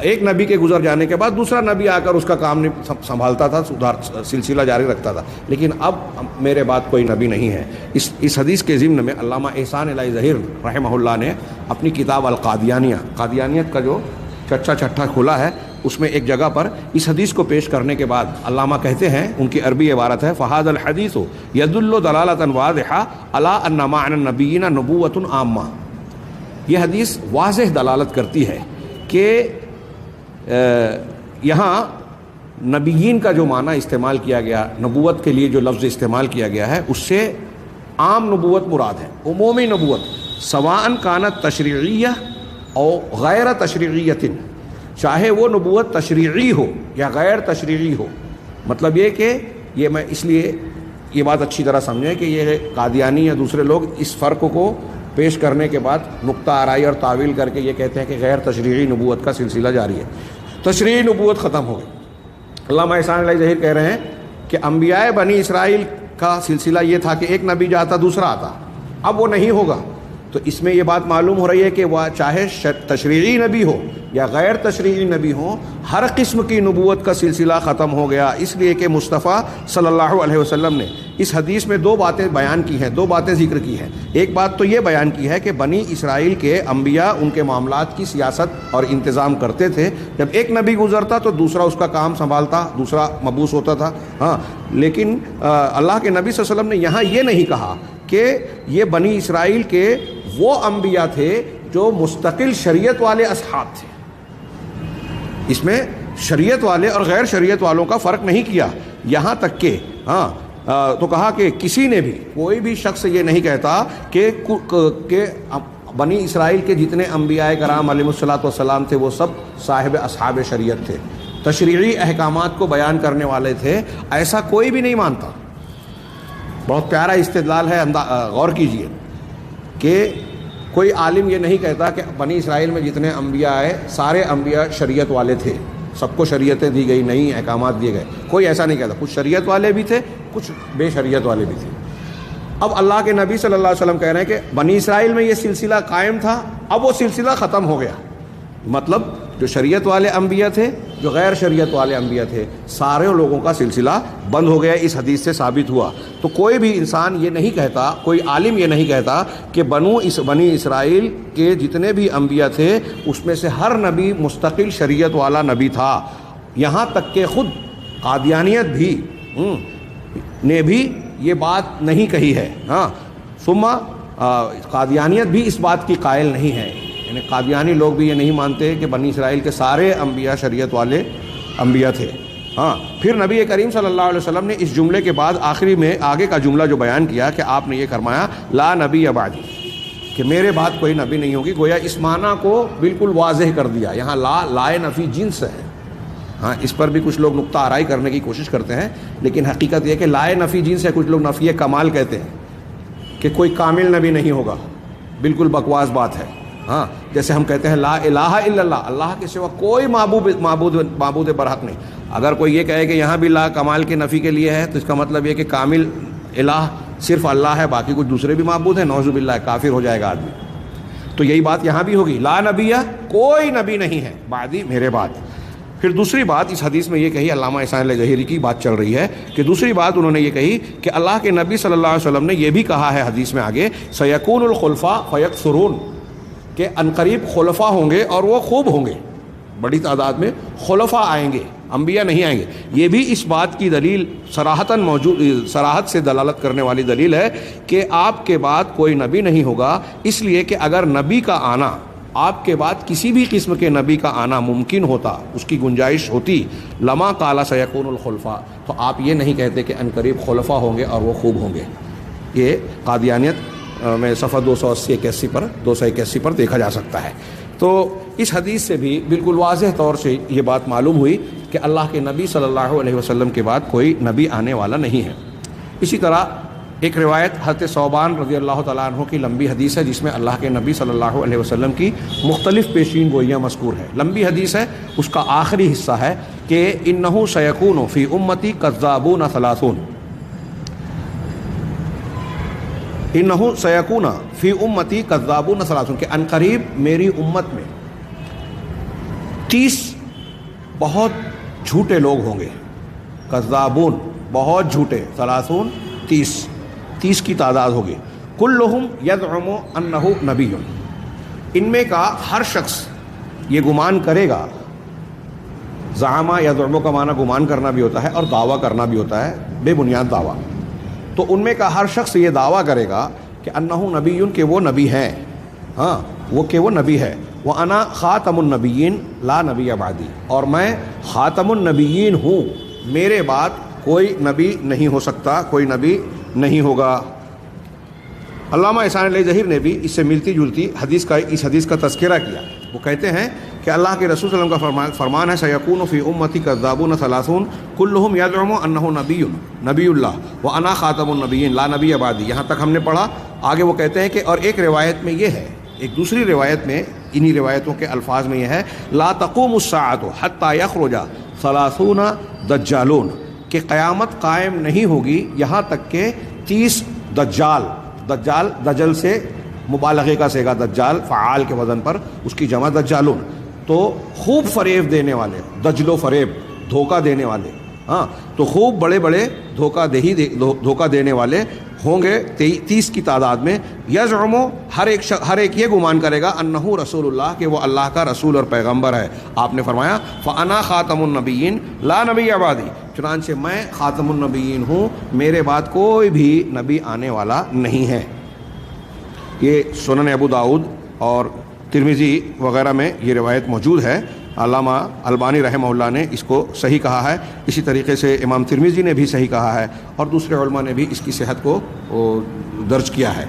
ایک نبی کے گزر جانے کے بعد دوسرا نبی آ کر اس کا کام سنبھالتا تھا، سلسلہ جاری رکھتا تھا. لیکن اب میرے بعد کوئی نبی نہیں ہے. اس حدیث کے ضمن میں علامہ احسان الہی ظہیر رحمہ اللہ نے اپنی کتاب القادیانیہ، قادیانیت کا جو چچا چھٹا کھلا ہے، اس میں ایک جگہ پر اس حدیث کو پیش کرنے کے بعد علامہ کہتے ہیں، ان کی عربی عبارت ہے فَهَذَا الْحَدِيثُ يَدُلُّ دَلَالَةً وَاضِحَةً عَلَىٰ أَنَّ مَعْنَى النَّبِيِّينَ نُبُوَّةٌ عَامَّةٌ. یہ حدیث واضح دلالت کرتی ہے کہ یہاں نبیین کا جو معنی استعمال کیا گیا، نبوت کے لیے جو لفظ استعمال کیا گیا ہے، اس سے عام نبوت مراد ہے، عمومی نبوت، سواء كانت تشریعیہ او غیر تشریعیت، چاہے وہ نبوت تشریعی ہو یا غیر تشریعی ہو. مطلب یہ کہ یہ میں اس لیے یہ بات اچھی طرح سمجھیں کہ یہ قادیانی یا دوسرے لوگ اس فرق کو پیش کرنے کے بعد نقطہ آرائی اور تعویل کر کے یہ کہتے ہیں کہ غیر تشریعی نبوت کا سلسلہ جاری ہے، تشریعی نبوت ختم ہو گئی. علامہ احسان الہی ظہیر کہہ رہے ہیں کہ انبیاء بنی اسرائیل کا سلسلہ یہ تھا کہ ایک نبی جاتا دوسرا آتا، اب وہ نہیں ہوگا. تو اس میں یہ بات معلوم ہو رہی ہے کہ وہ چاہے تشریعی نبی ہو یا غیر تشریعی نبی ہو، ہر قسم کی نبوت کا سلسلہ ختم ہو گیا. اس لیے کہ مصطفیٰ صلی اللہ علیہ وسلم نے اس حدیث میں دو باتیں بیان کی ہیں، دو باتیں ذکر کی ہیں. ایک بات تو یہ بیان کی ہے کہ بنی اسرائیل کے انبیاء ان کے معاملات کی سیاست اور انتظام کرتے تھے. جب ایک نبی گزرتا تو دوسرا اس کا کام سنبھالتا، دوسرا مبعوث ہوتا تھا. لیکن اللہ کے نبی صلی اللہ علیہ وسلم نے یہاں یہ نہیں کہا کہ یہ بنی اسرائیل کے وہ انبیاء تھے جو مستقل شریعت والے اصحاب تھے. اس میں شریعت والے اور غیر شریعت والوں کا فرق نہیں کیا. یہاں تک کہ تو کہا کہ کسی نے بھی، کوئی بھی شخص یہ نہیں کہتا کہ بنی اسرائیل کے جتنے انبیاء کرام علیہ الصلاۃ والسلام تھے وہ سب صاحب اصحاب شریعت تھے، تشریعی احکامات کو بیان کرنے والے تھے. ایسا کوئی بھی نہیں مانتا. بہت پیارا استدلال ہے، غور کیجئے کہ کوئی عالم یہ نہیں کہتا کہ بنی اسرائیل میں جتنے انبیاء آئے سارے انبیاء شریعت والے تھے، سب کو شریعتیں دی گئی، نئی احکامات دیے گئے. کوئی ایسا نہیں کہتا. کچھ شریعت والے بھی تھے، کچھ بے شریعت والے بھی تھے. اب اللہ کے نبی صلی اللہ علیہ وسلم کہہ رہے ہیں کہ بنی اسرائیل میں یہ سلسلہ قائم تھا، اب وہ سلسلہ ختم ہو گیا. مطلب جو شریعت والے انبیاء تھے، جو غیر شریعت والے انبیاء تھے، سارے لوگوں کا سلسلہ بند ہو گیا. اس حدیث سے ثابت ہوا. تو کوئی بھی انسان یہ نہیں کہتا، کوئی عالم یہ نہیں کہتا کہ بنی اسرائیل کے جتنے بھی انبیاء تھے اس میں سے ہر نبی مستقل شریعت والا نبی تھا. یہاں تک کہ خود قادیانیت بھی نے بھی یہ بات نہیں کہی ہے. ثم قادیانیت بھی اس بات کی قائل نہیں ہے. یعنی قادیانی لوگ بھی یہ نہیں مانتے کہ بنی اسرائیل کے سارے انبیاء شریعت والے انبیاء تھے. پھر نبی کریم صلی اللہ علیہ وسلم نے اس جملے کے بعد آخری میں آگے کا جملہ جو بیان کیا کہ آپ نے یہ فرمایا لا نبی بعدی، کہ میرے بعد کوئی نبی نہیں ہوگی، گویا اس معنی کو بالکل واضح کر دیا۔ یہاں لائے نفی جنس ہے، ہاں اس پر بھی کچھ لوگ نقطہ آرائی کرنے کی کوشش کرتے ہیں، لیکن حقیقت یہ کہ لائے نفی جنس ہے۔ کچھ لوگ نفی کمال کہتے ہیں کہ کوئی کامل نبی نہیں ہوگا، بالکل بکواس بات ہے۔ ہاں جیسے ہم کہتے ہیں لا الہ الا اللہ، اللہ کے سوا کوئی معبود برحق نہیں۔ اگر کوئی یہ کہے کہ یہاں بھی لا کمال کے نفی کے لیے ہے تو اس کا مطلب یہ کہ کامل الہ صرف اللہ ہے، باقی کچھ دوسرے بھی معبود ہیں، نعوذ باللہ کافر ہو جائے گا آدمی۔ تو یہی بات یہاں بھی ہوگی، لا نبی، کوئی نبی نہیں ہے بعدی میرے بعد۔ پھر دوسری بات اس حدیث میں یہ کہی، علامہ احسان الظہیری کی بات چل رہی ہے کہ دوسری بات انہوں نے یہ کہی کہ اللہ کے نبی صلی اللہ علیہ وسلم نے یہ بھی کہا ہے حدیث میں آگے، سیکون الخلفاء فیکثرون، کہ عنقریب خلفاء ہوں گے اور وہ خوب ہوں گے، بڑی تعداد میں خلفاء آئیں گے، انبیاء نہیں آئیں گے۔ یہ بھی اس بات کی دلیل صراحت سے دلالت کرنے والی دلیل ہے کہ آپ کے بعد کوئی نبی نہیں ہوگا، اس لیے کہ اگر نبی کا آنا، آپ کے بعد کسی بھی قسم کے نبی کا آنا ممکن ہوتا، اس کی گنجائش ہوتی، لما قال سیکون الخلفاء، تو آپ یہ نہیں کہتے کہ عنقریب خلفاء ہوں گے اور وہ خوب ہوں گے۔ یہ قادیانیت میں صفحہ 281 پر دیکھا جا سکتا ہے۔ تو اس حدیث سے بھی بالکل واضح طور سے یہ بات معلوم ہوئی کہ اللہ کے نبی صلی اللہ علیہ وسلم کے بعد کوئی نبی آنے والا نہیں ہے۔ اسی طرح ایک روایت حضرت ثوبان رضی اللہ تعالیٰ عنہ کی لمبی حدیث ہے جس میں اللہ کے نبی صلی اللہ علیہ وسلم کی مختلف پیشین گوئیاں مذکور ہے، لمبی حدیث ہے۔ اس کا آخری حصہ ہے کہ انہ سیکون فی امتی کذابون ثلاثون، انہ سیکون فی امتی کذابون ثلاثون، کہ عنقریب میری امت میں 30 بہت جھوٹے لوگ ہوں گے، کذابون بہت جھوٹے، ثلاثون 30 کی تعداد ہوگی، کلہم یزعم انہ نبی، ان میں کا ہر شخص یہ گمان کرے گا، زعما یزعم کا معنی گمان کرنا بھی ہوتا ہے اور دعویٰ کرنا بھی ہوتا ہے، بے بنیاد دعویٰ۔ تو ان میں کا ہر شخص یہ دعویٰ کرے گا کہ انہ نبی، کہ وہ نبی ہیں، ہاں وہ نبی ہے، وَأَنَا خَاتَمُ النَّبِيِّينَ لَا نَبِيَّ بَعْدِي، اور میں خاتم النبیین ہوں، میرے بعد کوئی نبی نہیں ہو سکتا، کوئی نبی نہیں ہوگا۔ علامہ احسان الظہیر نے بھی اس سے ملتی جلتی اس حدیث کا تذکرہ کیا۔ وہ کہتے ہیں کہ اللہ کے رسول صلی اللہ علیہ وسلم کا فرمان ہے، سیکون فی امتی کذابون ثلاثون کلہم یزعم انہ نبی اللہ وانا خاتم النبیین لا نبی بعدی۔ یہاں تک ہم نے پڑھا۔ آگے وہ کہتے ہیں کہ اور ایک روایت میں یہ ہے، ایک دوسری روایت میں، انہی روایتوں کے الفاظ میں یہ ہے، لا تقوم الساعۃ حتی یخرج ثلاثون دجالون، کہ قیامت قائم نہیں ہوگی یہاں تک کہ 30 دجال سے مبالغے کا صیغہ دجال، فعال کے وزن پر اس کی جمع دجالون، تو خوب فریب دینے والے، دجل و فریب، دھوکہ دینے والے، ہاں تو خوب بڑے بڑے دھوکہ دینے والے ہوں گے 30 کی تعداد میں۔ یزعم، ہر ایک یہ گمان کرے گا، انہ رسول اللہ، کہ وہ اللہ کا رسول اور پیغمبر ہے۔ آپ نے فرمایا فانا خاتم النبیین لا نبی بعدی، چنانچہ میں خاتم النبیین ہوں، میرے بعد کوئی بھی نبی آنے والا نہیں ہے۔ یہ سنن ابو داؤد اور ترمذی وغیرہ میں یہ روایت موجود ہے۔ علامہ البانی رحمہ اللہ نے اس کو صحیح کہا ہے، اسی طریقے سے امام ترمذی نے بھی صحیح کہا ہے، اور دوسرے علماء نے بھی اس کی صحت کو درج کیا ہے۔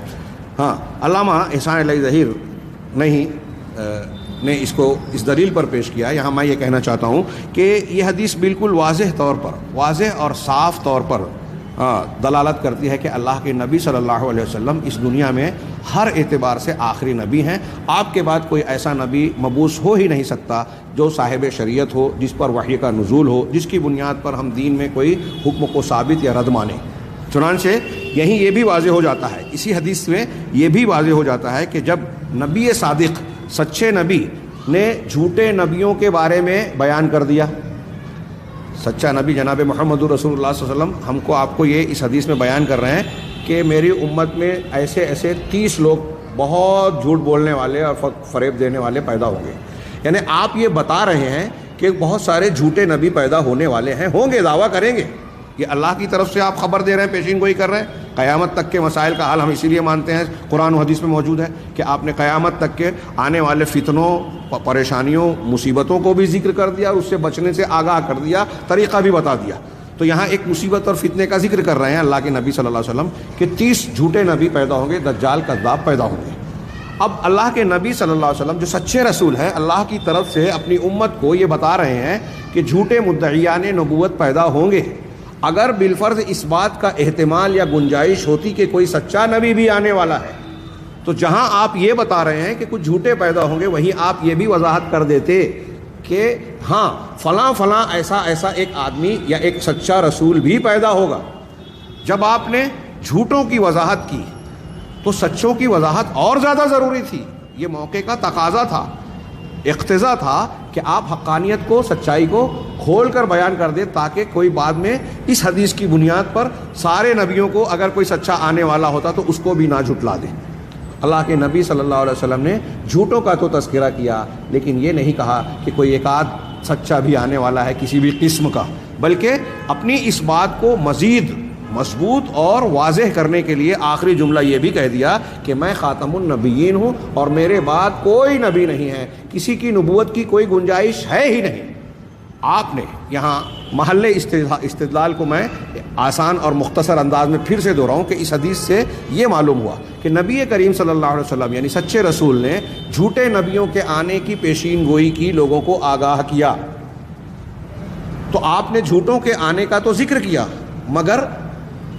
ہاں علامہ احسان الظہیر نے اس کو اس دلیل پر پیش کیا۔ یہاں میں یہ کہنا چاہتا ہوں کہ یہ حدیث بالکل واضح اور صاف طور پر دلالت کرتی ہے کہ اللہ کے نبی صلی اللہ علیہ وسلم اس دنیا میں ہر اعتبار سے آخری نبی ہیں۔ آپ کے بعد کوئی ایسا نبی مبعوث ہو ہی نہیں سکتا جو صاحب شریعت ہو، جس پر وحی کا نزول ہو، جس کی بنیاد پر ہم دین میں کوئی حکم کو ثابت یا رد مانیں۔ چنانچہ یہیں یہ بھی واضح ہو جاتا ہے، اسی حدیث میں یہ بھی واضح ہو جاتا ہے کہ جب نبی صادق، سچے نبی نے جھوٹے نبیوں کے بارے میں بیان کر دیا، سچا نبی جناب محمد رسول اللہ صلی اللہ علیہ وسلم ہم کو، آپ کو یہ اس حدیث میں بیان کر رہے ہیں کہ میری امت میں ایسے 30 لوگ بہت جھوٹ بولنے والے اور فریب دینے والے پیدا ہوں گے۔ یعنی آپ یہ بتا رہے ہیں کہ بہت سارے جھوٹے نبی پیدا ہونے والے ہیں، ہوں گے، دعویٰ کریں گے۔ یہ اللہ کی طرف سے آپ خبر دے رہے ہیں، پیشین گوئی کر رہے ہیں۔ قیامت تک کے مسائل کا حل ہم اسی لیے مانتے ہیں، قرآن و حدیث میں موجود ہے کہ آپ نے قیامت تک کے آنے والے فتنوں، پریشانیوں، مصیبتوں کو بھی ذکر کر دیا اور اس سے بچنے سے آگاہ کر دیا، طریقہ بھی بتا دیا۔ تو یہاں ایک مصیبت اور فتنے کا ذکر کر رہے ہیں اللہ کے نبی صلی اللہ علیہ وسلم کہ 30 جھوٹے نبی پیدا ہوں گے، دجال کذاب پیدا ہوں گے۔ اب اللہ کے نبی صلی اللہ علیہ وسلم جو سچے رسول ہیں، اللہ کی طرف سے اپنی امت کو یہ بتا رہے ہیں کہ جھوٹے مدعیان نبوت پیدا ہوں گے۔ اگر بالفرض اس بات کا احتمال یا گنجائش ہوتی کہ کوئی سچا نبی بھی آنے والا ہے، تو جہاں آپ یہ بتا رہے ہیں کہ کچھ جھوٹے پیدا ہوں گے، وہیں آپ یہ بھی وضاحت کر دیتے کہ ہاں فلاں فلاں ایسا ایک آدمی یا ایک سچا رسول بھی پیدا ہوگا۔ جب آپ نے جھوٹوں کی وضاحت کی تو سچوں کی وضاحت اور زیادہ ضروری تھی۔ یہ موقع کا تقاضا تھا، اقتضا تھا کہ آپ حقانیت کو، سچائی کو کھول کر بیان کر دیں، تاکہ کوئی بعد میں اس حدیث کی بنیاد پر سارے نبیوں کو اگر کوئی سچا آنے والا ہوتا تو اس کو بھی نہ جھٹلا دیں۔ اللہ کے نبی صلی اللہ علیہ وسلم نے جھوٹوں کا تو تذکرہ کیا، لیکن یہ نہیں کہا کہ کوئی ایک آدھ سچا بھی آنے والا ہے کسی بھی قسم کا، بلکہ اپنی اس بات کو مزید مضبوط اور واضح کرنے کے لیے آخری جملہ یہ بھی کہہ دیا کہ میں خاتم النبیین ہوں اور میرے بعد کوئی نبی نہیں ہے، کسی کی نبوت کی کوئی گنجائش ہے ہی نہیں۔ آپ نے یہاں محل استدلال کو میں آسان اور مختصر انداز میں پھر سے دہراؤں کہ اس حدیث سے یہ معلوم ہوا کہ نبی کریم صلی اللہ علیہ وسلم یعنی سچے رسول نے جھوٹے نبیوں کے آنے کی پیشین گوئی کی، لوگوں کو آگاہ کیا۔ تو آپ نے جھوٹوں کے آنے کا تو ذکر کیا، مگر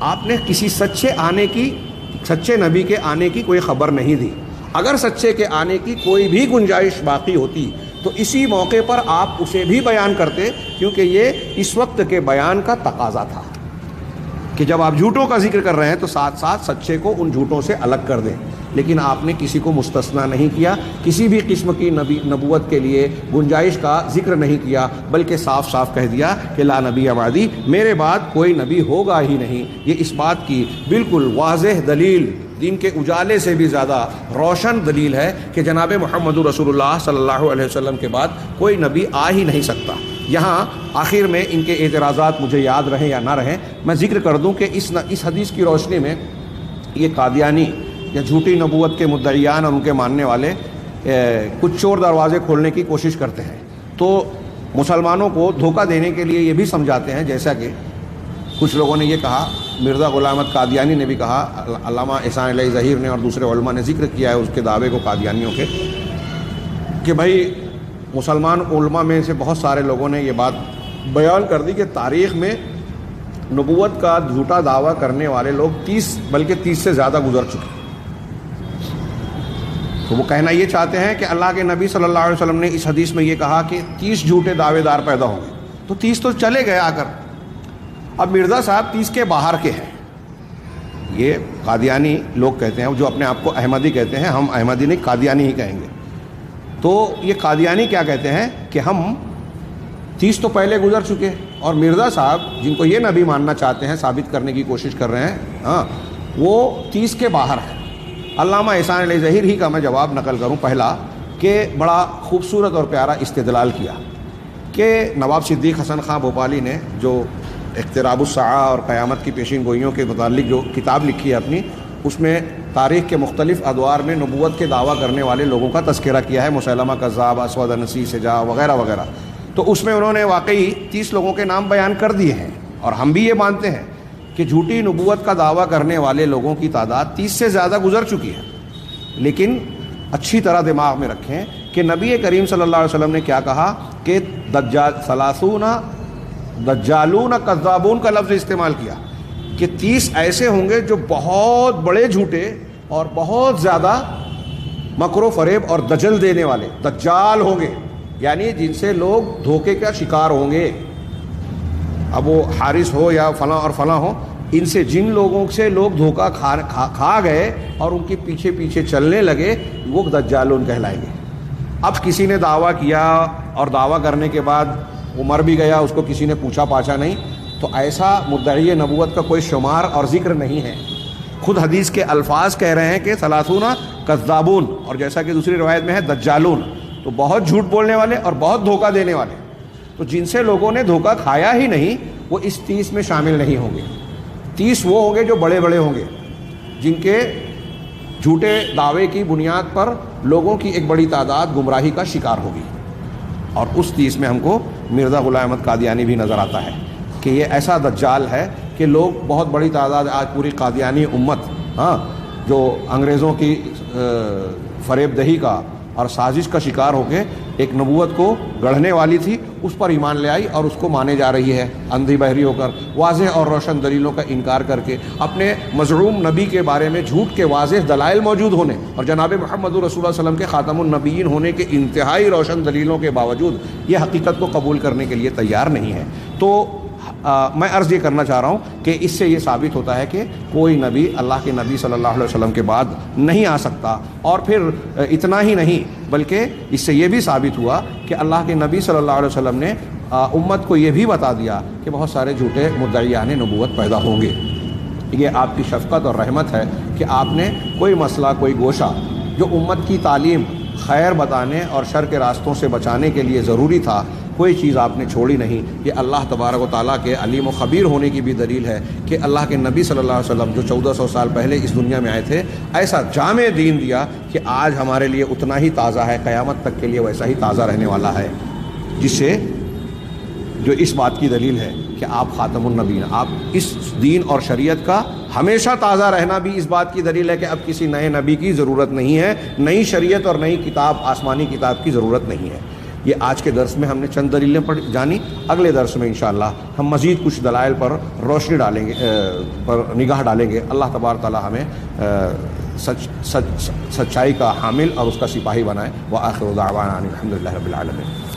آپ نے کسی سچے نبی کے آنے کی کوئی خبر نہیں دی۔ اگر سچے کے آنے کی کوئی بھی گنجائش باقی ہوتی تو اسی موقع پر آپ اسے بھی بیان کرتے، کیونکہ یہ اس وقت کے بیان کا تقاضا تھا کہ جب آپ جھوٹوں کا ذکر کر رہے ہیں تو ساتھ ساتھ سچے کو ان جھوٹوں سے الگ کر دیں۔ لیکن آپ نے کسی کو مستثنیٰ نہیں کیا، کسی بھی قسم کی نبوت کے لیے گنجائش کا ذکر نہیں کیا، بلکہ صاف صاف کہہ دیا کہ لا نبی بعدی، میرے بعد کوئی نبی ہوگا ہی نہیں۔ یہ اس بات کی بالکل واضح دلیل، دین کے اجالے سے بھی زیادہ روشن دلیل ہے کہ جناب محمد رسول اللہ صلی اللہ علیہ وسلم کے بعد کوئی نبی آ ہی نہیں سکتا۔ یہاں آخر میں ان کے اعتراضات مجھے یاد رہیں یا نہ رہیں، میں ذکر کر دوں کہ اس حدیث کی روشنی میں یہ قادیانی یا جھوٹی نبوت کے مدعیان اور ان کے ماننے والے کچھ چور دروازے کھولنے کی کوشش کرتے ہیں، تو مسلمانوں کو دھوکہ دینے کے لیے یہ بھی سمجھاتے ہیں، جیسا کہ کچھ لوگوں نے یہ کہا، مرزا غلام احمد قادیانی نے بھی کہا، علامہ احسان علیہ ظہیر نے اور دوسرے علماء نے ذکر کیا ہے اس کے دعوے کو قادیانیوں کے، کہ بھائی مسلمان علماء میں سے بہت سارے لوگوں نے یہ بات بیان کر دی کہ تاریخ میں نبوت کا جھوٹا دعویٰ کرنے والے لوگ 30 سے زیادہ گزر چکے۔ تو وہ کہنا یہ چاہتے ہیں کہ اللہ کے نبی صلی اللہ علیہ وسلم نے اس حدیث میں یہ کہا کہ 30 جھوٹے دعوے دار پیدا ہوں گے، تو 30 تو چلے گئے آ کر، اب مرزا صاحب 30 کے باہر کے ہیں۔ یہ قادیانی لوگ کہتے ہیں، جو اپنے آپ کو احمدی کہتے ہیں، ہم احمدی نہیں قادیانی ہی کہیں گے۔ تو یہ قادیانی کیا کہتے ہیں کہ ہم 30 تو پہلے گزر چکے، اور مرزا صاحب جن کو یہ نبی ماننا چاہتے ہیں، ثابت کرنے کی کوشش کر رہے ہیں، وہ 30 کے باہر ہیں۔ علامہ احسان علیہ ظہیر ہی کا میں جواب نقل کروں پہلا، کہ بڑا خوبصورت اور پیارا استدلال کیا کہ نواب صدیق حسن خان بھوپالی نے جو اقتراب الساعہ اور قیامت کی پیشین گوئیوں کے متعلق جو کتاب لکھی ہے اپنی، اس میں تاریخ کے مختلف ادوار میں نبوت کے دعویٰ کرنے والے لوگوں کا تذکرہ کیا ہے، مسیلمہ کذاب، اسود انسی، شجاع وغیرہ وغیرہ۔ تو اس میں انہوں نے واقعی 30 لوگوں کے نام بیان کر دیے ہیں، اور ہم بھی یہ مانتے ہیں کہ جھوٹی نبوت کا دعویٰ کرنے والے لوگوں کی تعداد 30 سے زیادہ گزر چکی ہے۔ لیکن اچھی طرح دماغ میں رکھیں کہ نبی کریم صلی اللہ علیہ وسلم نے کیا کہا کہ دجالون کذابون کا لفظ استعمال کیا، کہ 30 ایسے ہوں گے جو بہت بڑے جھوٹے اور بہت زیادہ مکر و فریب اور دجل دینے والے دجال ہوں گے، یعنی جن سے لوگ دھوکے کا شکار ہوں گے۔ اب وہ حارث ہو یا فلاں اور فلاں ہو، ان سے جن لوگوں سے لوگ دھوکہ کھا گئے اور ان کے پیچھے پیچھے چلنے لگے، وہ دجالون کہلائیں گے۔ اب کسی نے دعویٰ کیا اور دعویٰ کرنے کے بعد وہ مر بھی گیا، اس کو کسی نے پوچھا پاچھا نہیں، تو ایسا مدعی نبوت کا کوئی شمار اور ذکر نہیں ہے۔ خود حدیث کے الفاظ کہہ رہے ہیں کہ 30 کذابون، اور جیسا کہ دوسری روایت میں ہے دجالون، تو بہت جھوٹ بولنے والے اور بہت دھوکہ دینے والے۔ تو جن سے لوگوں نے دھوکہ کھایا ہی نہیں، وہ اس 30 میں شامل نہیں ہوں گے۔ 30 وہ ہوں گے جو بڑے بڑے ہوں گے، جن کے جھوٹے دعوے کی بنیاد پر لوگوں کی ایک بڑی تعداد گمراہی کا شکار ہوگی۔ اور اس 30 میں ہم کو مرزا غلام احمد قادیانی بھی نظر آتا ہے کہ یہ ایسا دجال ہے کہ لوگ بہت بڑی تعداد، آج پوری قادیانی امت جو انگریزوں کی فریب دہی کا اور سازش کا شکار ہو کے ایک نبوت کو گڑھنے والی تھی، اس پر ایمان لے آئی اور اس کو مانے جا رہی ہے اندھی بہری ہو کر، واضح اور روشن دلیلوں کا انکار کر کے، اپنے مزعوم نبی کے بارے میں جھوٹ کے واضح دلائل موجود ہونے اور جناب محمد رسول اللہ صلی اللہ علیہ وسلم کے خاتم النبیین ہونے کے انتہائی روشن دلیلوں کے باوجود یہ حقیقت کو قبول کرنے کے لیے تیار نہیں ہے۔ تو میں عرض یہ کرنا چاہ رہا ہوں کہ اس سے یہ ثابت ہوتا ہے کہ کوئی نبی اللہ کے نبی صلی اللہ علیہ وسلم کے بعد نہیں آ سکتا، اور پھر اتنا ہی نہیں بلکہ اس سے یہ بھی ثابت ہوا کہ اللہ کے نبی صلی اللہ علیہ وسلم نے امت کو یہ بھی بتا دیا کہ بہت سارے جھوٹے مدعیان نبوت پیدا ہوں گے۔ یہ آپ کی شفقت اور رحمت ہے کہ آپ نے کوئی مسئلہ، کوئی گوشہ جو امت کی تعلیم، خیر بتانے اور شر کے راستوں سے بچانے کے لیے ضروری تھا، کوئی چیز آپ نے چھوڑی نہیں۔ یہ اللہ تبارک و تعالیٰ کے علیم و خبیر ہونے کی بھی دلیل ہے کہ اللہ کے نبی صلی اللہ علیہ وسلم جو 1400 سال پہلے اس دنیا میں آئے تھے، ایسا جامع دین دیا کہ آج ہمارے لیے اتنا ہی تازہ ہے، قیامت تک کے لیے ویسا ہی تازہ رہنے والا ہے، جس سے جو اس بات کی دلیل ہے کہ آپ خاتم النبیین، آپ اس دین اور شریعت کا ہمیشہ تازہ رہنا بھی اس بات کی دلیل ہے کہ اب کسی نئے نبی کی ضرورت نہیں ہے، نئی شریعت اور نئی کتاب، آسمانی کتاب کی ضرورت نہیں ہے۔ یہ آج کے درس میں ہم نے چند دلیلیں جانی، اگلے درس میں انشاءاللہ ہم مزید کچھ دلائل پر روشنی ڈالیں گے، پر نگاہ ڈالیں گے۔ اللہ تبارک تعالی ہمیں سچائی کا حامل اور اس کا سپاہی بنائے۔ وآخر دعوانا الحمدللہ رب العالمین۔